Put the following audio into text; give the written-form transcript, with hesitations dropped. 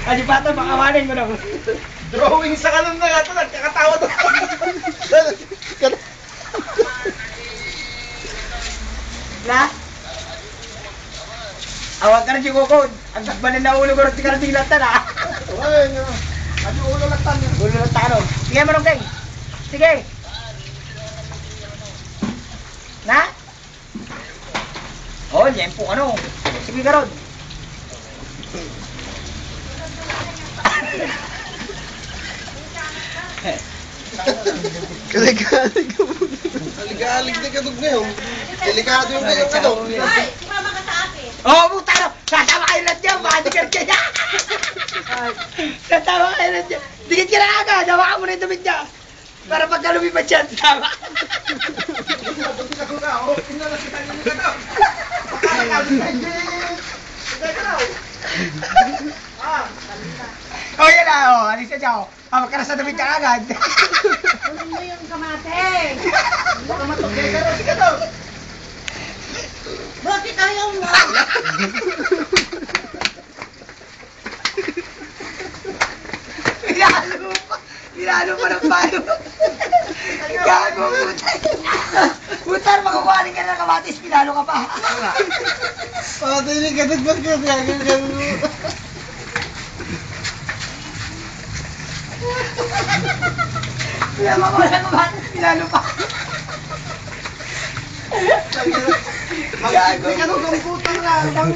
Ay, bata, makawanin mo na. Drawing sa kanon na ito, nagkakatawa to. Na? Awag ka na si Kukod. Ang bagbanin na ulo ko rin tika na tingnan ha. Ay, ano ulo latan. Ulo ng tanong. Sige, Manong Keng. Sige. Na? Oh, yempo ano. Sige ka ron. Kaligalig ka mo. Kaligalig na kadug ngayon. Delikado yung ngayon ano. Ay, sumama ka sa akin. Oh, puta no. Sasama kayo lang dyan. Madigan ka dyan. Sasama kayo lang dyan. Dikit ka na agad. Hawakan mo na yung damit niya. Para pagka lumipad siya, sama. Oh, yan na. Oh, alis na siya. Oh. Hawak ka na sa damit niya agad. Kunin mo yung kamate. Bakit ayaw mo? Pinalo pa. Pinalo pa ng palo. Gago, putar. Putar, makukuhanin ka na ng kamatis. Pinalo ka pa. Patay ka ba't ka gagawin mo? Pinalo ka ng kamatis. Pinalo pa. Gago. May kanong computer na. Gago.